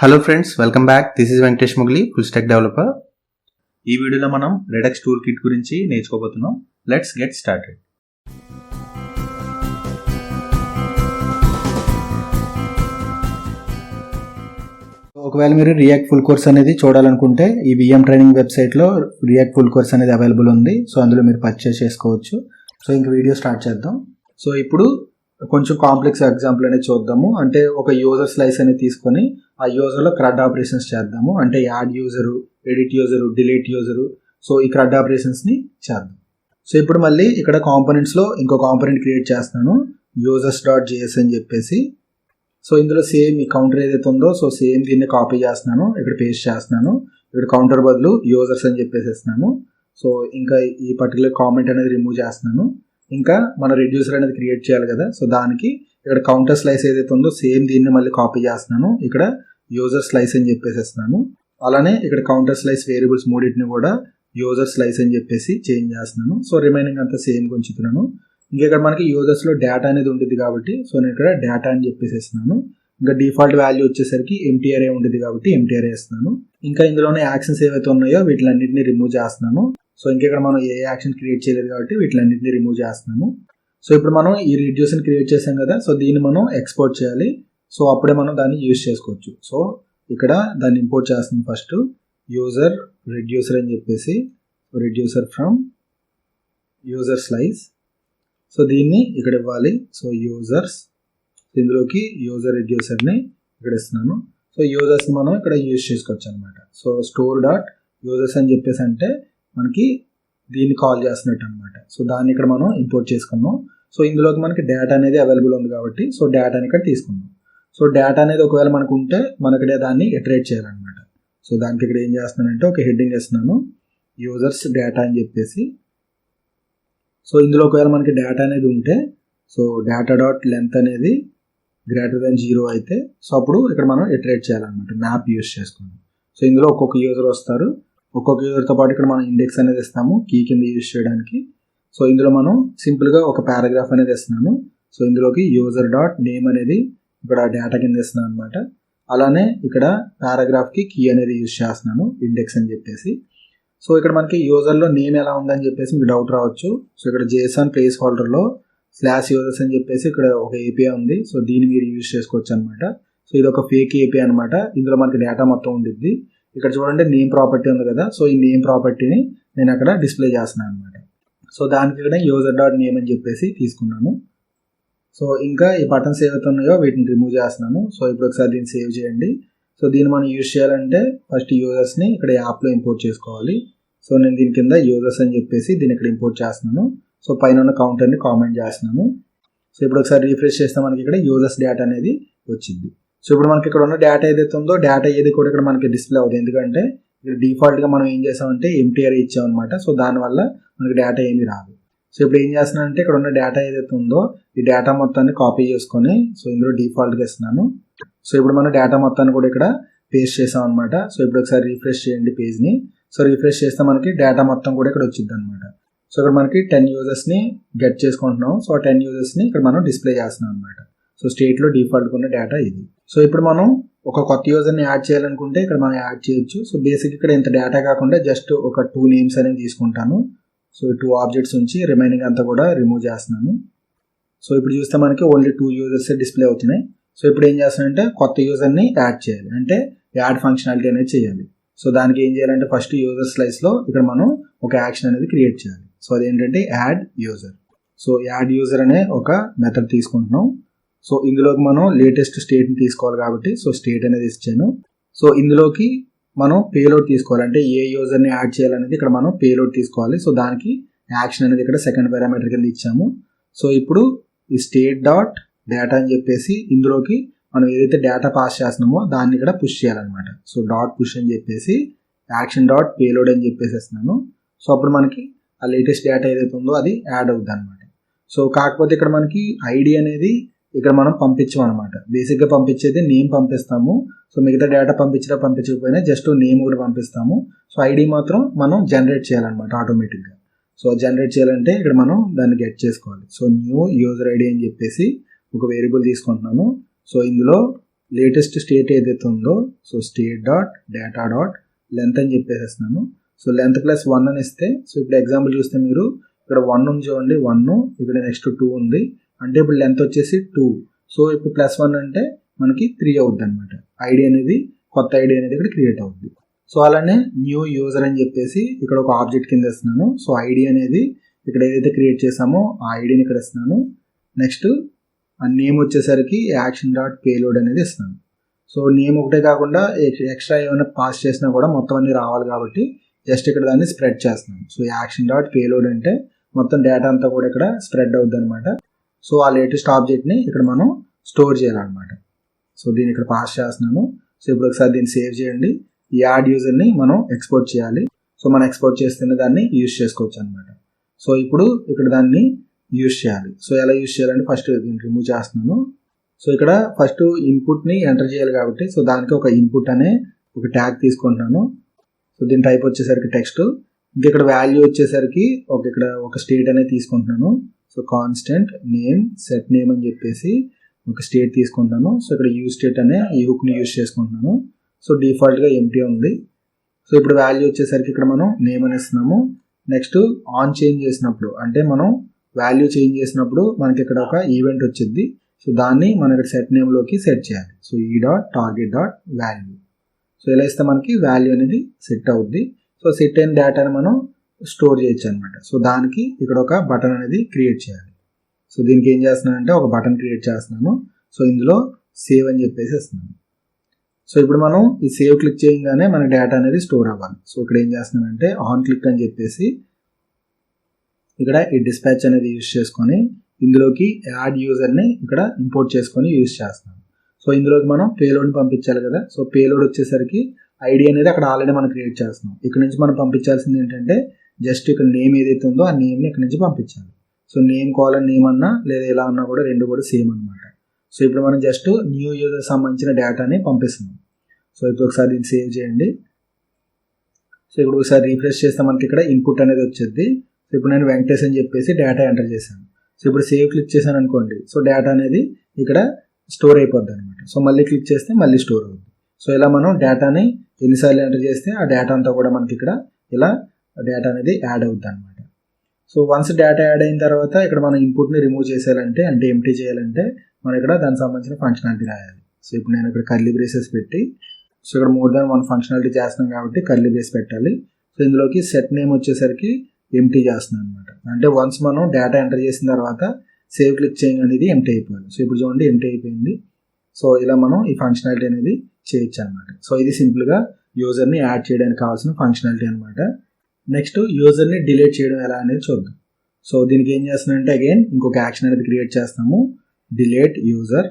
Hello friends, welcome back. This is Venkateshmogili, full stack developer. ఈ వీడియోలో మనం Redux Toolkit గురించి నేర్చుకోబోతున్నాం. Let's get started. ఒకవేళ మీరు రియాక్ట్ ఫుల్ కోర్స్ అనేది చూడాలనుకుంటే ఈ విఎం ట్రైనింగ్ వెబ్సైట్లో రియాక్ట్ ఫుల్ కోర్స్ అనేది అవైలబుల్ ఉంది. సో అందులో మీరు పర్చేస్ చేసుకోవచ్చు. సో ఇంక వీడియో స్టార్ట్ చేద్దాం. సో ఇప్పుడు కొంచెం కాంప్లెక్స్ ఎగ్జాంపుల్ అనేది చూద్దాము. అంటే ఒక యూజర్ స్లైస్ అనేది తీసుకొని ఆ యూజర్లో క్రడ్ ఆపరేషన్స్ చేద్దాము. అంటే add user, edit user, delete user, so ఈ క్రడ్ ఆపరేషన్స్ని చేద్దాం. సో ఇప్పుడు మళ్ళీ ఇక్కడ కాంపోనెంట్స్లో ఇంకో కాంపోనెంట్ క్రియేట్ చేస్తున్నాను, users.js అని చెప్పేసి. సో ఇందులో సేమ్ ఈ కౌంటర్ ఏదైతే ఉందో సో సేమ్ దీన్ని కాపీ చేస్తున్నాను, ఇక్కడ పేస్ట్ చేస్తున్నాను. ఇక్కడ కౌంటర్ బదులు యూజర్స్ అని చెప్పేసేస్తున్నాను. సో ఇంకా ఈ పర్టికులర్ కామెంట్ అనేది రిమూవ్ చేస్తున్నాను. ఇంకా మన రెడ్యూసర్ అనేది క్రియేట్ చేయాలి కదా, సో దానికి ఇక్కడ కౌంటర్ స్లైస్ ఏదైతే ఉందో సేమ్ దీన్ని మళ్ళీ కాపీ చేస్తున్నాను, ఇక్కడ యూజర్ స్లైస్ అని చెప్పేసేస్తున్నాను. అలానే ఇక్కడ కౌంటర్ స్లైస్ వేరియబుల్స్ మూడింటిని కూడా యూజర్ స్లైస్ అని చెప్పేసి చేంజ్ చేస్తున్నాను. సో రిమైనింగ్ అంతా సేమ్ ఉంచుతున్నాను. ఇంకా ఇక్కడ మనకి యూజర్స్లో డేటా అనేది ఉంటుంది కాబట్టి సో నేను ఇక్కడ డేటా అని చెప్పేసేస్తున్నాను. ఇంకా డిఫాల్ట్ వాల్యూ వచ్చేసరికి ఎంటీ అరే ఉంటుంది కాబట్టి ఎంటీ అరే వేస్తున్నాను. ఇంకా ఇందులోనే యాక్షన్స్ ఏవైతే ఉన్నాయో వీటిలన్నింటినీ రిమూవ్ చేస్తున్నాను. సో ఇంకా ఇక్కడ మనం ఏ యాక్షన్ క్రియేట్ చేయలేదు కాబట్టి వీటిలన్నింటినీ రిమూవ్ చేస్తున్నాను. సో ఇప్పుడు మనం ఈ రెడ్యూసర్ని క్రియేట్ చేసాం కదా, సో దీన్ని మనం ఎక్స్పోర్ట్ చేయాలి. సో అప్పుడే మనం దాన్ని యూజ్ చేసుకోవచ్చు. సో ఇక్కడ దాన్ని ఇంపోర్ట్ చేస్తున్నాం. ఫస్ట్ యూజర్ రెడ్యూసర్ అని చెప్పేసి reducer from user slice. So దీన్ని ఇక్కడ ఇవ్వాలి. సో యూజర్స్, ఇందులోకి యూజర్ రెడ్యూసర్ని ఇక్కడ ఇస్తున్నాను. సో యూజర్స్ని మనం ఇక్కడ యూజ్ చేసుకోవచ్చు అనమాట. సో స్టోర్ డాట్ యూజర్స్ అని చెప్పేసి అంటే మనకి దీన్ని కాల్ చేస్తున్నట్టు అనమాట. సో దాన్ని ఇక్కడ మనం ఇంపోర్ట్ చేసుకున్నాం. సో ఇందులోకి మనకి డేటా అనేది అవైలబుల్ ఉంది కాబట్టి సో డేటాని ఇక్కడ తీసుకున్నాం. సో డేటా అనేది ఒకవేళ మనకు ఉంటే మనకి దాన్ని ఇటరేట్ చేయాలన్నమాట. సో దానికి ఇక్కడ ఏం చేస్తున్నానంటే ఒక హెడ్డింగ్ ఇస్తున్నాను, యూజర్స్ డేటా అని చెప్పేసి. సో ఇందులో ఒకవేళ మనకి డేటా అనేది ఉంటే సో డేటా డాట్ లెంత్ అనేది గ్రేటర్ దెన్ 0 అయితే సో అప్పుడు ఇక్కడ మనం ఇటరేట్ చేయాలన్నమాట, మ్యాప్ యూజ్ చేసుకుని. సో ఇందులో ఒక్కొక్క యూజర్ వస్తారు, ఒక్కొక్క యూజర్తో పాటు ఇక్కడ మనం ఇండెక్స్ అనేది ఇస్తాము కీ కింద యూజ్ చేయడానికి. సో ఇందులో మనం సింపుల్గా ఒక పారాగ్రాఫ్ అనేది ఇస్తున్నాను. సో ఇందులోకి యూజర్ డాట్ నేమ్ అనేది ఇక్కడ డేటా కింద ఇస్తున్నాను అనమాట. అలానే ఇక్కడ పారాగ్రాఫ్కి కీ అనేది యూజ్ చేస్తున్నాను, ఇండెక్స్ అని చెప్పేసి. సో ఇక్కడ మనకి యూజర్లో నేమ్ ఎలా ఉందని చెప్పేసి మీకు డౌట్ రావచ్చు. సో ఇక్కడ JSON ప్లేస్ హోల్డర్లో /users అని చెప్పేసి ఇక్కడ ఒక ఏపీఐ ఉంది. సో దీన్ని మీరు యూజ్ చేసుకోవచ్చు అనమాట. సో ఇది ఒక ఫేక్ ఏపీఐ అనమాట. ఇందులో మనకి డేటా మొత్తం ఉండిద్ది. ఇక్కడ చూడండి నేమ్ ప్రాపర్టీ ఉంది కదా, సో ఈ నేమ్ ప్రాపర్టీని నేను అక్కడ డిస్ప్లే చేస్తున్నాను అనమాట. సో దానికి ఇక్కడ యూజర్ డాట్ నేమ్ అని చెప్పేసి తీసుకున్నాను. సో ఇంకా ఈ బటన్స్ ఏవైతే ఉన్నాయో వీటిని రిమూవ్ చేస్తున్నాను. సో ఇప్పుడు ఒకసారి దీన్ని సేవ్ చేయండి. సో దీన్ని మనం యూజ్ చేయాలంటే ఫస్ట్ యూజర్స్ని ఇక్కడ యాప్లో ఇంపోర్ట్ చేసుకోవాలి. సో నేను దీని కింద యూజర్స్ అని చెప్పేసి దీన్ని ఇక్కడ ఇంపోర్ట్ చేస్తున్నాను. సో పైన ఉన్న కౌంటర్ని కామెంట్ చేస్తున్నాను. సో ఇప్పుడు ఒకసారి రిఫ్రెష్ చేస్తే మనకి ఇక్కడ యూజర్స్ డేటా అనేది వచ్చింది. సో ఇప్పుడు మనకి ఇక్కడ ఉన్న డేటా ఏదైతే ఉందో డేటా ఏది కూడా ఇక్కడ మనకి డిస్ప్లే అవుతుంది. ఎందుకంటే ఇక్కడ డిఫాల్ట్గా మనం ఏం చేసామంటే ఎంటీ అరే ఇచ్చామన్నమాట. సో దానివల్ల మనకి డేటా ఏమీ రాదు. సో ఇప్పుడు ఏం చేస్తున్నానంటే ఇక్కడ ఉన్న డేటా ఏదైతే ఉందో ఈ డేటా మొత్తాన్ని కాపీ చేసుకొని సో ఇందులో డిఫాల్ట్గా ఇస్తున్నాను. సో ఇప్పుడు మనం డేటా మొత్తాన్ని కూడా ఇక్కడ పేస్ట్ చేసాం అనమాట. సో ఇప్పుడు ఒకసారి రిఫ్రెష్ చేయండి పేజ్ని. సో రిఫ్రెష్ చేస్తే మనకి డేటా మొత్తం కూడా ఇక్కడ వచ్చింది అనమాట. సో ఇక్కడ మనకి 10 యూజర్స్ని గెట్ చేసుకుంటున్నాం. సో 10 యూజర్స్ని ఇక్కడ మనం డిస్ప్లే చేస్తున్నాం అనమాట. సో స్టేట్లో డిఫాల్ట్గా ఉన్న డేటా ఇది. సో ఇప్పుడు మనం ఒక కొత్త యూజర్ని యాడ్ చేయాలనుకుంటే ఇక్కడ మనం యాడ్ చేయొచ్చు. సో బేసిక్ ఇక్కడ ఇంత డేటా కాకుండా జస్ట్ ఒక 2 నేమ్స్ అనేవి తీసుకుంటాను. సో 2 ఆబ్జెక్ట్స్ ఉంచి రిమైనింగ్ అంతా కూడా రిమూవ్ చేస్తున్నాను. సో ఇప్పుడు చూస్తే మనకి ఓన్లీ 2 యూజర్స్ డిస్ప్లే అవుతున్నాయి. సో ఇప్పుడు ఏం చేస్తానంటే కొత్త యూజర్ని యాడ్ చేయాలి, అంటే యాడ్ ఫంక్షనాలిటీ అనేది చేయాలి. సో దానికి ఏం చేయాలంటే ఫస్ట్ యూజర్ స్లైస్లో ఇక్కడ మనం ఒక యాక్షన్ అనేది క్రియేట్ చేయాలి. సో అదేంటంటే add user. So add user అనే ఒక మెథడ్ తీసుకుంటున్నాం. సో ఇందులోకి మనం లేటెస్ట్ స్టేట్ని తీసుకోవాలి కాబట్టి సో స్టేట్ అనేది ఇచ్చాను. సో ఇందులోకి మనం పేలోడ్ తీసుకోవాలి, అంటే ఏ యూజర్ని యాడ్ చేయాలనేది ఇక్కడ మనం పేలోడ్ తీసుకోవాలి. సో దానికి యాక్షన్ అనేది ఇక్కడ సెకండ్ పారామీటర్ కింద ఇచ్చాము. సో ఇప్పుడు ఈ స్టేట్ డాట్ డేటా అని చెప్పేసి ఇందులోకి మనం ఏదైతే డేటా పాస్ చేస్తున్నామో దాన్ని ఇక్కడ పుష్ చేయాలన్నమాట. సో డాట్ పుష్ అని చెప్పేసి యాక్షన్ డాట్ పేలోడ్ అని చెప్పేసేస్తున్నాను. సో అప్పుడు మనకి ఆ లేటెస్ట్ డేటా ఏదైతే ఉందో అది యాడ్ అవుతుంది అనమాట. సో కాకపోతే ఇక్కడ మనకి ఐడి అనేది ఇక్కడ మనం పంపించాం అనమాట. బేసిక్గా పంపించేది నేమ్ పంపిస్తాము. సో మిగతా డేటా పంపించకపోయినా జస్ట్ నేమ్ కూడా పంపిస్తాము. సో ఐడి మాత్రం మనం జనరేట్ చేయాలన్నమాట ఆటోమేటిక్గా. సో జనరేట్ చేయాలంటే ఇక్కడ మనం దాన్ని గెట్ చేసుకోవాలి. సో న్యూ యూజర్ ఐడి అని చెప్పేసి ఒక వేరియబుల్ తీసుకుంటున్నాను. సో ఇందులో లేటెస్ట్ స్టేట్ ఏదైతే ఉందో so state dot data dot length అని చెప్పేసేస్తున్నాను. సో లెంత్ ప్లస్ 1 అని ఇస్తే సో ఇప్పుడు ఎగ్జాంపుల్ చూస్తే మీరు ఇక్కడ 1 ఉంది చూడండి, 1 ఇక్కడ నెక్స్ట్ 2 ఉంది అంటే ఇప్పుడు లెంత్ వచ్చేసి 2. సో ఇప్పుడు ప్లస్ 1 అంటే మనకి 3 అవుద్ది అనమాట. ఐడి అనేది కొత్త ఐడి అనేది ఇక్కడ క్రియేట్ అవుద్ది. సో అలానే న్యూ యూజర్ అని చెప్పేసి ఇక్కడ ఒక ఆబ్జెక్ట్ కింద ఇస్తున్నాను. సో ఐడి అనేది ఇక్కడ ఏదైతే క్రియేట్ చేసామో ఆ ఐడిని ఇక్కడ ఇస్తున్నాను. నెక్స్ట్ ఆ నేమ్ వచ్చేసరికి యాక్షన్ డాట్ పేలోడ్ అనేది ఇస్తున్నాను. సో నేమ్ ఒకటే కాకుండా ఎక్స్ట్రా ఏమైనా పాస్ చేసినా కూడా మొత్తం అన్ని రావాలి కాబట్టి జస్ట్ ఇక్కడ దాన్ని స్ప్రెడ్ చేస్తున్నాను. సో యాక్షన్ డాట్ పేలోడ్ అంటే మొత్తం డేటా అంతా కూడా ఇక్కడ స్ప్రెడ్ అవుద్ది అనమాట. సో ఆ లేటెస్ట్ ఆబ్జెక్ట్ని ఇక్కడ మనం స్టోర్ చేయాలన్నమాట. సో దీన్ని ఇక్కడ పాస్ చేస్తున్నాను. సో ఇప్పుడు ఒకసారి దీన్ని సేవ్ చేయండి. ఈ యాడ్ యూజర్ని మనం ఎక్స్పోర్ట్ చేయాలి. సో మనం ఎక్స్పోర్ట్ చేస్తున్న దాన్ని యూజ్ చేసుకోవచ్చు అనమాట. సో ఇప్పుడు ఇక్కడ దాన్ని యూజ్ చేయాలి. సో ఎలా యూజ్ చేయాలంటే ఫస్ట్ దీన్ని రిమూవ్ చేస్తున్నాను. సో ఇక్కడ ఫస్ట్ ఇన్పుట్ని ఎంటర్ చేయాలి కాబట్టి సో దానికి ఒక ఇన్పుట్ అనే ఒక ట్యాగ్ తీసుకుంటున్నాను. సో దీని టైప్ వచ్చేసరికి టెక్స్ట్, ఇంకా ఇక్కడ వాల్యూ వచ్చేసరికి ఇక్కడ ఒక స్టేట్ అనేది తీసుకుంటున్నాను. So constant name set name అని చెప్పేసి ఒక స్టేట్ తీసుకుంటున్నాను. సో ఇక్కడ యూజ్ స్టేట్ అనే ఈ హుక్ని యూజ్ చేసుకుంటున్నాను. సో డిఫాల్ట్గా ఎంటీ ఉంది. సో ఇప్పుడు వాల్యూ వచ్చేసరికి ఇక్కడ మనం నేమ్ అని ఇస్తున్నాము. నెక్స్ట్ ఆన్ చేంజ్ చేసినప్పుడు అంటే మనం వాల్యూ చేంజ్ చేసినప్పుడు మనకి ఇక్కడ ఒక ఈవెంట్ వచ్చింది. సో దాన్ని మనం ఇక్కడ సెట్ నేమ్లోకి సెట్ చేయాలి. సో ఈ dot target dot value. So ఇలా ఇస్తే మనకి వాల్యూ అనేది సెట్ అవుద్ది. సో సెట్ అయిన డేటాని మనం స్టోర్ చేయొచ్చు అనమాట. సో దానికి ఇక్కడ ఒక బటన్ అనేది క్రియేట్ చేయాలి. సో దీనికి ఏం చేస్తున్నానంటే ఒక బటన్ క్రియేట్ చేస్తున్నాను. సో ఇందులో సేవ్ అని చెప్పేసి ఇస్తున్నాను. సో ఇప్పుడు మనం ఈ సేవ్ క్లిక్ చేయగానే మన డేటా అనేది స్టోర్ అవ్వాలి. సో ఇక్కడ ఏం చేస్తున్నానంటే ఆన్ క్లిక్ అని చెప్పేసి ఇక్కడ ఈ డిస్పాచ్ అనేది యూజ్ చేసుకొని ఇందులోకి యాడ్ యూజర్ని ఇక్కడ ఇంపోర్ట్ చేసుకొని యూజ్ చేస్తున్నాం. సో ఇందులోకి మనం పేలోడ్ని పంపించాలి కదా. సో పేలోడ్ వచ్చేసరికి ఐడి అనేది అక్కడ ఆల్రెడీ మనం క్రియేట్ చేస్తున్నాం. ఇక్కడ నుంచి మనం పంపించాల్సింది ఏంటంటే జస్ట్ ఇక్కడ నేమ్ ఏదైతే ఉందో ఆ నేమ్ని ఇక్కడ నుంచి పంపించాలి. సో నేమ్ కాలన్ నేమ్ అన్నా లేదా ఎలా అన్నా కూడా రెండు కూడా సేమ్ అనమాట. సో ఇప్పుడు మనం జస్ట్ న్యూ యూజర్ సంబంధించిన డేటాని పంపిస్తున్నాం. సో ఇప్పుడు ఒకసారి దీన్ని సేవ్ చేయండి. సో ఇప్పుడు ఒకసారి రీఫ్రెష్ చేస్తే మనకి ఇక్కడ ఇన్పుట్ అనేది వచ్చేది. సో ఇప్పుడు నేను వెంకటేష్ అని చెప్పేసి డేటా ఎంటర్ చేశాను. సో ఇప్పుడు సేవ్ క్లిక్ చేశాను అనుకోండి. సో డేటా అనేది ఇక్కడ స్టోర్ అయిపోద్ది అనమాట. సో మళ్ళీ క్లిక్ చేస్తే మళ్ళీ స్టోర్ అవుతుంది. సో ఇలా మనం డేటాని ఎన్నిసార్లు ఎంటర్ చేస్తే ఆ డేటా అంతా కూడా మనకి ఇక్కడ ఇలా డేటా అనేది యాడ్ అవుద్ది అనమాట. సో వన్స్ డేటా యాడ్ అయిన తర్వాత ఇక్కడ మనం ఇన్పుట్ని రిమూవ్ చేసేయాలంటే అంటే ఎంటీ చేయాలంటే మనం ఇక్కడ దానికి సంబంధించిన ఫంక్షనాలిటీ రాయాలి. సో ఇప్పుడు నేను ఇక్కడ కర్లీ బ్రేసెస్ పెట్టి సో ఇక్కడ మోర్ దాన్ 1 ఫంక్షనాలిటీ చేస్తున్నాం కాబట్టి కర్లీ బ్రేస్ పెట్టాలి. సో ఇందులోకి సెట్ నేమ్ వచ్చేసరికి ఎంటీ చేస్తున్నాను అనమాట. అంటే వన్స్ మనం డేటా ఎంటర్ చేసిన తర్వాత సేవ్ క్లిక్ చేయడం అనేది ఎంటీ అయిపోయింది. సో ఇప్పుడు చూడండి ఎంటీ అయిపోయింది. సో ఇలా మనం ఈ ఫంక్షనాలిటీ అనేది చేయొచ్చు అనమాట. సో ఇది సింపుల్గా యూజర్ని యాడ్ చేయడానికి కావాల్సిన ఫంక్షనాలిటీ అనమాట. నెక్స్ట్ యూజర్ని డిలీట్ చేయడం ఎలా అనేది చూద్దాం. సో దీనికి ఏం చేస్తున్నానంటే అగైన్ ఇంకొక యాక్షన్ అనేది క్రియేట్ చేస్తాము, డిలీట్ యూజర్.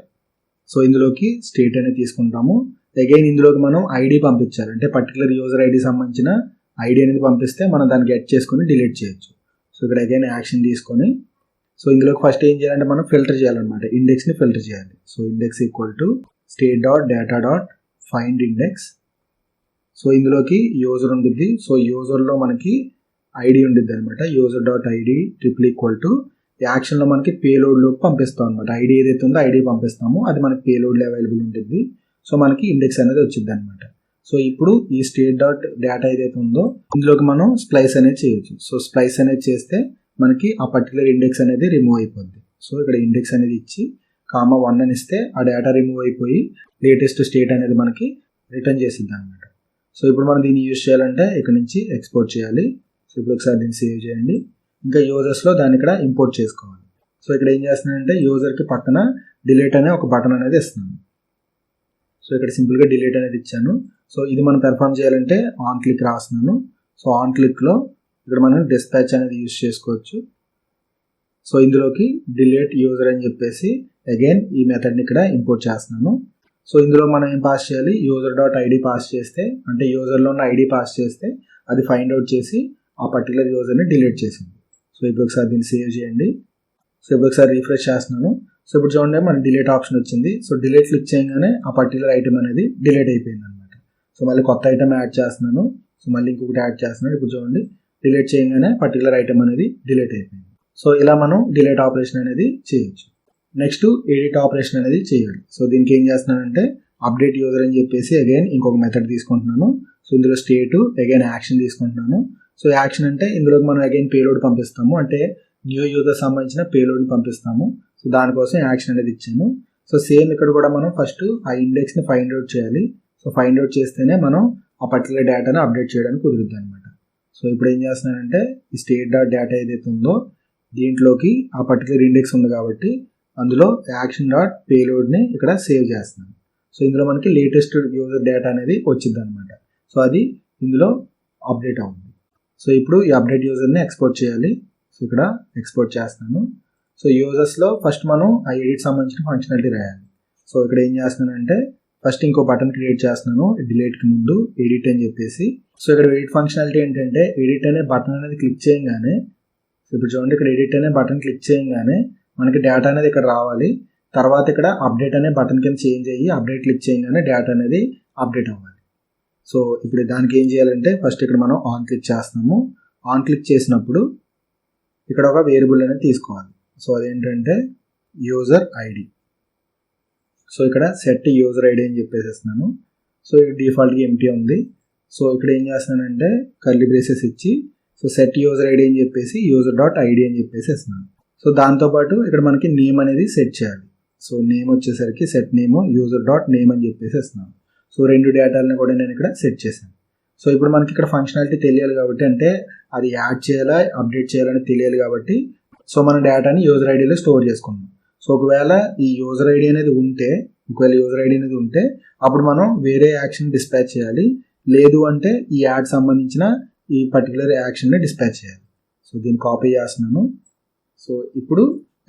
సో ఇందులోకి స్టేట్ అనేది తీసుకుంటాము. అగైన్ ఇందులోకి మనం ఐడి పంపించాలి. అంటే పర్టికులర్ యూజర్ ఐడి సంబంధించిన ఐడి అనేది పంపిస్తే మనం దాన్ని గెట్ చేసుకొని డిలీట్ చేయొచ్చు. సో ఇక్కడ అగైన్ యాక్షన్ తీసుకొని సో ఇందులోకి ఫస్ట్ ఏం చేయాలంటే మనం ఫిల్టర్ చేయాలన్నమాట, ఇండెక్స్ని ఫిల్టర్ చేయాలి. So index equal to state dot data dot find index. So ఇందులోకి యూజర్ ఉంటుంది. సో యూజర్లో మనకి ఐడి ఉంటుంది అనమాట. User dot ID triple equal to యాక్షన్లో మనకి పేలోడ్లోకి పంపిస్తాం అనమాట. ఐడి ఏదైతే ఉందో ఐడి పంపిస్తాము, అది మనకి పేలోడ్లో అవైలబుల్ ఉంటుంది. సో మనకి ఇండెక్స్ అనేది వచ్చింది అనమాట. సో ఇప్పుడు ఈ స్టేట్ డాట్ డేటా ఏదైతే ఉందో ఇందులోకి మనం స్ప్లైస్ అనేది చేయొచ్చు. సో స్ప్లైస్ అనేది చేస్తే మనకి ఆ పర్టికులర్ ఇండెక్స్ అనేది రిమూవ్ అయిపోద్ది. సో ఇక్కడ ఇండెక్స్ అనేది ఇచ్చి కామా 1 అని ఇస్తే ఆ డేటా రిమూవ్ అయిపోయి లేటెస్ట్ స్టేట్ అనేది మనకి రిటర్న్ చేసిద్ది అనమాట. సో ఇప్పుడు మనం దీన్ని యూజ్ చేయాలంటే ఇక్కడ నుంచి ఎక్స్పోర్ట్ చేయాలి. సో ఇప్పుడు ఒకసారి దీన్ని సేవ్ చేయండి. ఇంకా యూజర్స్లో దాన్ని ఇక్కడ ఇంపోర్ట్ చేసుకోవాలి. సో ఇక్కడ ఏం చేస్తున్నానంటే యూజర్కి పక్కన డిలీట్ అనే ఒక బటన్ అనేది ఇస్తున్నాను. సో ఇక్కడ సింపుల్గా డిలీట్ అనేది ఇచ్చాను. సో ఇది మనం పెర్ఫామ్ చేయాలంటే ఆన్ క్లిక్ రాస్తున్నాను. సో ఆన్ క్లిక్లో ఇక్కడ మనం డిస్పాచ్ అనేది యూజ్ చేసుకోవచ్చు. సో ఇందులోకి డిలీట్ యూజర్ అని చెప్పేసి అగైన్ ఈ మెథడ్ని ఇక్కడ ఇంపోర్ట్ చేస్తున్నాను. సో ఇందులో మనం ఏం పాస్ చేయాలి, యూజర్ డాట్ ఐడి పాస్ చేస్తే అంటే యూజర్లో ఉన్న ఐడి పాస్ చేస్తే అది ఫైండ్ అవుట్ చేసి ఆ పర్టికులర్ యూజర్ని డిలీట్ చేసింది. సో ఇప్పుడు ఒకసారి దీన్ని సేవ్ చేయండి. సో ఇప్పుడు ఒకసారి రీఫ్రెష్ చేస్తున్నాను. సో ఇప్పుడు చూడండి మన డిలీట్ ఆప్షన్ వచ్చింది. సో డిలీట్ క్లిక్ చేయగానే ఆ పర్టికులర్ ఐటమ్ అనేది డిలీట్ అయిపోయింది అనమాట. సో మళ్ళీ కొత్త ఐటమ్ యాడ్ చేస్తున్నాను. సో మళ్ళీ ఇంకొకటి యాడ్ చేస్తున్నాను. ఇప్పుడు చూడండి డిలీట్ చేయగానే పర్టికులర్ ఐటమ్ అనేది డిలీట్ అయిపోయింది. సో ఇలా మనం డిలీట్ ఆపరేషన్ అనేది చేయొచ్చు. నెక్స్ట్ ఎడిట్ ఆపరేషన్ అనేది చేయాలి. సో దీనికి ఏం చేస్తున్నానంటే అప్డేట్ యూజర్ అని చెప్పేసి అగైన్ ఇంకొక మెథడ్ తీసుకుంటున్నాను. సో ఇందులో స్టేట్ అగైన్ యాక్షన్ తీసుకుంటున్నాను. సో యాక్షన్ అంటే ఇందులోకి మనం అగైన్ పేలోడ్ పంపిస్తాము, అంటే న్యూ యూజర్ సంబంధించిన పేలోడ్ని పంపిస్తాము. సో దానికోసం యాక్షన్ అనేది ఇచ్చాను. సో సేమ్ ఇక్కడ కూడా మనం ఫస్ట్ ఆ ఇండెక్స్ని ఫైండ్ అవుట్ చేయాలి. సో ఫైండ్ అవుట్ చేస్తేనే మనం ఆ పర్టికులర్ డేటాను అప్డేట్ చేయడానికి కుదురుద్ది అనమాట. సో ఇప్పుడు ఏం చేస్తున్నానంటే ఈ స్టేట్ డాట్ డేటా ఏదైతే ఉందో దీంట్లోకి ఆ పర్టికులర్ ఇండెక్స్ ఉంది కాబట్టి అందులో యాక్షన్ డాట్ పేలోడ్ని ఇక్కడ సేవ్ చేస్తున్నాను. సో ఇందులో మనకి లేటెస్ట్ యూజర్ డేటా అనేది వచ్చింది అనమాట. సో అది ఇందులో అప్డేట్ అవుతుంది. సో ఇప్పుడు ఈ అప్డేట్ యూజర్ని ఎక్స్పోర్ట్ చేయాలి. సో ఇక్కడ ఎక్స్పోర్ట్ చేస్తున్నాను. సో యూజర్స్లో ఫస్ట్ మనం ఆ ఎడిట్ సంబంధించిన ఫంక్షనాలిటీ రాయాలి. సో ఇక్కడ ఏం చేస్తున్నానంటే ఫస్ట్ ఇంకో బటన్ క్రియేట్ చేస్తున్నాను డిలీట్కి ముందు, ఎడిట్ అని చెప్పేసి. సో ఇక్కడ ఎడిట్ ఫంక్షనాలిటీ ఏంటంటే ఎడిట్ అనే బటన్ అనేది క్లిక్ చేయగానే, సో ఇప్పుడు చూడండి ఇక్కడ ఎడిట్ అనే బటన్ క్లిక్ చేయగానే మనకి డేటా అనేది ఇక్కడ రావాలి. తర్వాత ఇక్కడ అప్డేట్ అనే బటన్ కింద చేంజ్ అయ్యి అప్డేట్ క్లిక్ చేయగానే డేటా అనేది అప్డేట్ అవ్వాలి. సో ఇప్పుడు దానికి ఏం చేయాలంటే ఫస్ట్ ఇక్కడ మనం ఆన్ క్లిక్ చేస్తున్నాము. ఆన్ క్లిక్ చేసినప్పుడు ఇక్కడ ఒక వేరియబుల్ అనేది తీసుకోవాలి. సో అదేంటంటే యూజర్ ఐడి. సో ఇక్కడ సెట్ యూజర్ ఐడి అని చెప్పేసేస్తున్నాను. సో ఇక్కడ డిఫాల్ట్గా ఎంటీ ఉంది. సో ఇక్కడ ఏం చేస్తున్నానంటే కర్లీ బ్రేసెస్ ఇచ్చి సో సెట్ యూజర్ ఐడి అని చెప్పేసి యూజర్ డాట్ ఐడి అని చెప్పేసి ఇస్తున్నాను. సో దాంతోపాటు ఇక్కడ మనకి నేమ్ అనేది సెట్ చేయాలి. సో నేమ్ వచ్చేసరికి set name user dot name అని చెప్పేసి ఇస్తున్నాను. సో రెండు డేటాలను కూడా నేను ఇక్కడ సెట్ చేశాను. సో ఇప్పుడు మనకి ఇక్కడ ఫంక్షనాలిటీ తెలియాలి కాబట్టి, అంటే అది యాడ్ చేయాలా అప్డేట్ చేయాలని తెలియాలి కాబట్టి సో మన డేటాని యూజర్ ఐడిలో స్టోర్ చేసుకున్నాం. సో ఒకవేళ ఈ యూజర్ ఐడి అనేది ఉంటే అప్పుడు మనం వేరే యాక్షన్ డిస్పాచ్ చేయాలి. లేదు అంటే ఈ యాడ్ సంబంధించిన ఈ పర్టికులర్ యాక్షన్ని డిస్పాచ్ చేయాలి. సో దీన్ని కాపీ చేస్తున్నాను. సో ఇప్పుడు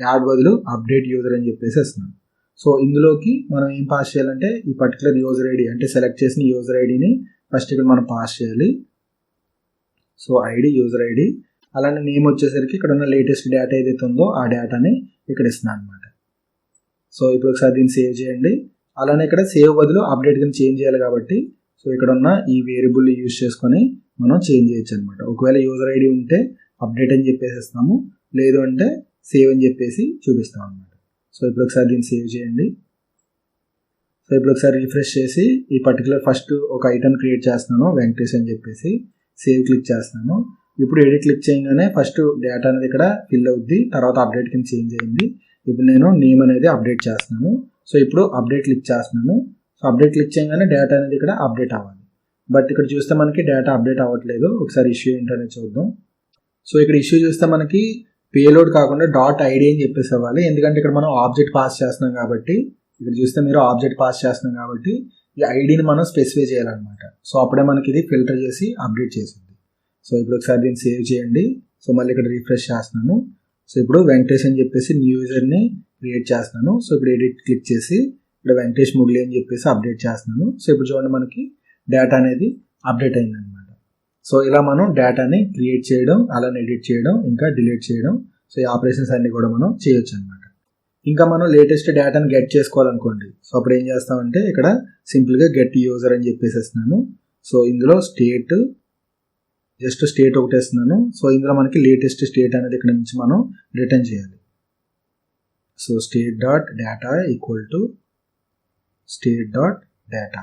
యాడ్ బదులు అప్డేట్ యూజర్ అని చెప్పేసి వస్తున్నాను. సో ఇందులోకి మనం ఏం పాస్ చేయాలంటే ఈ పర్టికులర్ యూజర్ ఐడి, అంటే సెలెక్ట్ చేసిన యూజర్ ఐడిని ఫస్ట్ ఇక్కడ మనం పాస్ చేయాలి. సో ఐడి యూజర్ ఐడి, అలానే నేమ్ వచ్చేసరికి ఇక్కడ ఉన్న లేటెస్ట్ డేటా ఏదైతే ఉందో ఆ డేటాని ఇక్కడ ఇస్తున్నాను అనమాట. సో ఇప్పుడు ఒకసారి దీన్ని సేవ్ చేయండి. అలానే ఇక్కడ సేవ్ బదులు అప్డేట్ కింద చేంజ్ చేయాలి కాబట్టి సో ఇక్కడ ఉన్న ఈ వేరియబుల్ యూజ్ చేసుకొని మనం చేంజ్ చేయొచ్చు అనమాట. ఒకవేళ యూజర్ ఐడి ఉంటే అప్డేట్ అని చెప్పేసి ఇస్తాము, లేదు అంటే సేవ్ అని చెప్పేసి చూపిస్తాం అనమాట. సో ఇప్పుడు ఒకసారి దీన్ని సేవ్ చేయండి. సో ఇప్పుడు ఒకసారి రిఫ్రెష్ చేసి ఈ పర్టికులర్ ఫస్ట్ ఒక ఐటమ్ క్రియేట్ చేస్తున్నాను వెంకటేష్ అని చెప్పేసి, సేవ్ క్లిక్ చేస్తున్నాను. ఇప్పుడు ఎడిట్ క్లిక్ చేయగానే ఫస్ట్ డేటా అనేది ఇక్కడ ఫిల్ అవుద్ది, తర్వాత అప్డేట్ కింద చేంజ్ అయింది. ఇప్పుడు నేను నేమ్ అనేది అప్డేట్ చేస్తున్నాను. సో ఇప్పుడు అప్డేట్ క్లిక్ చేస్తున్నాను. సో అప్డేట్ క్లిక్ చేయగానే డేటా అనేది ఇక్కడ అప్డేట్ అవ్వాలి. బట్ ఇక్కడ చూస్తే మనకి డేటా అప్డేట్ అవ్వట్లేదు. ఒకసారి ఇష్యూ ఏంటనేది చూద్దాం. సో ఇక్కడ ఇష్యూ చూస్తే మనకి పేలోడ్ కాకుండా డాట్ ఐడి అని చెప్పేసి అవ్వాలి, ఎందుకంటే ఇక్కడ మనం ఆబ్జెక్ట్ పాస్ చేస్తున్నాం కాబట్టి. ఇక్కడ చూస్తే మీరు ఆబ్జెక్ట్ పాస్ చేస్తున్నాం కాబట్టి ఈ ఐడిని మనం స్పెసిఫై చేయాలన్నమాట. సో అప్పుడే మనకి ఇది ఫిల్టర్ చేసి అప్డేట్ చేసింది. సో ఇప్పుడు ఒకసారి దీన్ని సేవ్ చేయండి. సో మళ్ళీ ఇక్కడ రిఫ్రెష్ చేస్తున్నాను. సో ఇప్పుడు వెంకటేష్ అని చెప్పేసి న్యూ యూజర్ని క్రియేట్ చేస్తున్నాను. సో ఇప్పుడు ఎడిట్ క్లిక్ చేసి ఇక్కడ వెంకటేష్ మొగిలి అని చెప్పేసి అప్డేట్ చేస్తున్నాను. సో ఇప్పుడు చూడండి మనకి డేటా అనేది అప్డేట్ అయిందనమాట. సో ఇలా మనం డేటాని క్రియేట్ చేయడం, అలానే ఎడిట్ చేయడం, ఇంకా డిలీట్ చేయడం, సో ఈ ఆపరేషన్స్ అన్ని కూడా మనం చేయొచ్చు అనమాట. ఇంకా మనం లేటెస్ట్ డేటాని గెట్ చేసుకోవాలనుకోండి. సో అప్పుడు ఏం చేస్తామంటే ఇక్కడ సింపుల్గా గెట్ యూజర్ అని చెప్పేసేస్తున్నాను. సో ఇందులో జస్ట్ స్టేట్ ఒకటి వేస్తున్నాను. సో ఇందులో మనకి లేటెస్ట్ స్టేట్ అనేది ఇక్కడ నుంచి మనం రిటర్న్ చేయాలి. So state dot data equal to state dot data.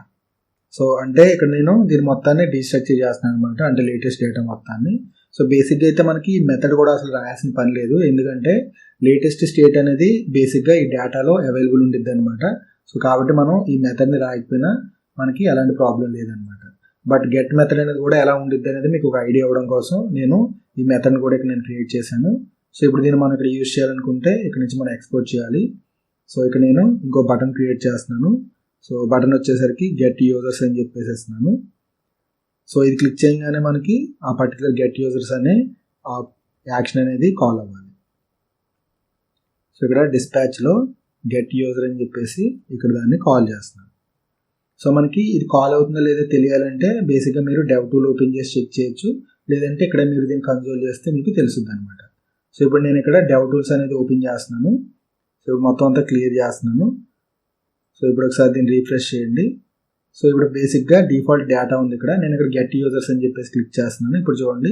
So అంటే ఇక్కడ నేను దీని మొత్తాన్ని డీస్ట్రక్చర్ చేస్తున్నాను అనమాట, అంటే లేటెస్ట్ డేటా మొత్తాన్ని. సో బేసిక్గా అయితే మనకి ఈ మెథడ్ కూడా అసలు రాయాల్సిన పని లేదు, ఎందుకంటే లేటెస్ట్ స్టేట్ అనేది బేసిక్గా ఈ డేటాలో అవైలబుల్ ఉంటుంది అనమాట. సో కాబట్టి మనం ఈ మెథడ్ని రాయకపోయినా మనకి ఎలాంటి ప్రాబ్లం లేదనమాట. బట్ గెట్ మెథడ్ అనేది కూడా ఎలా ఉండిద్ది అనేది మీకు ఒక ఐడియా ఇవ్వడం కోసం నేను ఈ మెథడ్ని కూడా ఇక్కడ నేను క్రియేట్ చేశాను. సో ఇప్పుడు దీన్ని మనం ఇక్కడ యూజ్ చేయాలనుకుంటే ఇక్కడ నుంచి మనం ఎక్స్పోర్ట్ చేయాలి. సో ఇక్కడ నేను ఇంకో బటన్ క్రియేట్ చేస్తున్నాను. సో బటన్ వచ్చేసరికి గెట్ యూజర్స్ అని చెప్పేసేస్తున్నాను. సో ఇది క్లిక్ చేయగానే మనకి ఆ పర్టికులర్ గెట్ యూజర్స్ అనే ఆ యాక్షన్ అనేది కాల్ అవ్వాలి. సో ఇక్కడ డిస్పాచ్లో గెట్ యూజర్ అని చెప్పేసి ఇక్కడ దాన్ని కాల్ చేస్తున్నాను. సో మనకి ఇది కాల్ అవుతుందో లేదో తెలియాలంటే బేసిక్గా మీరు డెవ్ టూల్ ఓపెన్ చేసి చెక్ చేయొచ్చు, లేదంటే ఇక్కడ మీరు దీన్ని కన్సోల్ చేస్తే మీకు తెలుస్తుంది అనమాట. సో ఇప్పుడు నేను ఇక్కడ డెవ్ టూల్స్ అనేది ఓపెన్ చేస్తున్నాను. సో ఇప్పుడు మొత్తం అంతా క్లియర్ చేస్తున్నాను. సో ఇప్పుడు ఒకసారి దీన్ని రీఫ్రెష్ చేయండి. సో ఇప్పుడు బేసిక్గా డిఫాల్ట్ డేటా ఉంది ఇక్కడ, నేను ఇక్కడ గెట్ యూజర్స్ అని చెప్పేసి క్లిక్ చేస్తున్నాను. ఇప్పుడు చూడండి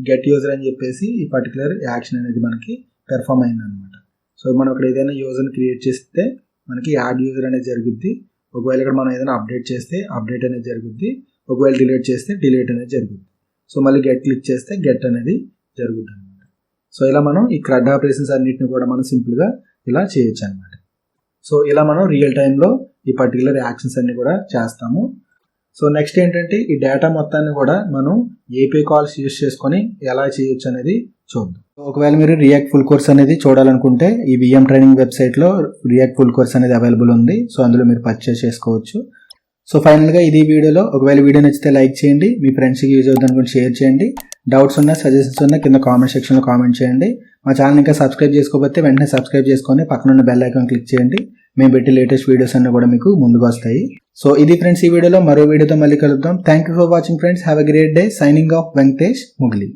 గెట్ యూజర్ అని చెప్పేసి ఈ పర్టికులర్ యాక్షన్ అనేది మనకి పెర్ఫామ్ అయింది అనమాట. సో మనం ఇక్కడ ఏదైనా యూజర్ని క్రియేట్ చేస్తే మనకి యాడ్ యూజర్ అనేది జరుగుద్ది. ఒకవేళ ఇక్కడ మనం ఏదైనా అప్డేట్ చేస్తే అప్డేట్ అనేది జరుగుద్ది, ఒకవేళ డిలీట్ చేస్తే డిలీట్ అనేది జరుగుద్ది. సో మళ్ళీ గెట్ క్లిక్ చేస్తే గెట్ అనేది జరుగుద్ది అనమాట. సో ఇలా మనం ఈ CRUD ఆపరేషన్స్ అన్నిటిని కూడా మనం సింపుల్గా ఇలా చేయొచ్చు అనమాట. సో ఇలా మనం రియల్ టైంలో ఈ పర్టికులర్ యాక్షన్స్ అన్ని కూడా చేస్తాము. సో నెక్స్ట్ ఏంటంటే ఈ డేటా మొత్తాన్ని కూడా మనం ఏపీఐ కాల్స్ యూస్ చేసుకొని ఎలా చేయొచ్చు అనేది చూద్దాం. ఒకవేళ మీరు రియాక్ట్ ఫుల్ కోర్స్ అనేది చూడాలనుకుంటే ఈ విఎం ట్రైనింగ్ వెబ్సైట్లో రియాక్ట్ ఫుల్ కోర్స్ అనేది అవైలబుల్ ఉంది. సో అందులో మీరు పర్చేస్ చేసుకోవచ్చు. సో ఫైనల్గా ఇది వీడియోలో ఒకవేళ వీడియో నచ్చితే లైక్ చేయండి, మీ ఫ్రెండ్స్కి యూజ్ అవుతుంది అనుకుంటే షేర్ చేయండి, డౌట్స్ ఉన్నా సజెషన్స్ ఉన్నా కింద కామెంట్ సెక్షన్లో కామెంట్ చేయండి. మా ఛానల్ ఇంకా సబ్స్క్రైబ్ చేసుకోకపోతే వెంటనే సబ్స్క్రైబ్ చేసుకొని పక్కన ఉన్న బెల్ ఐకాన్ క్లిక్ చేయండి. మేము పెట్టే లేటెస్ట్ వీడియోస్ అన్నీ కూడా మీకు ముందుకు వస్తాయి. సో ఇది ఫ్రెండ్స్ ఈ వీడియోలో, మరో వీడియోతో మళ్ళీ కలుద్దాం. Thank you for watching friends. Have a great day. Signing off Venkatesh Mogili.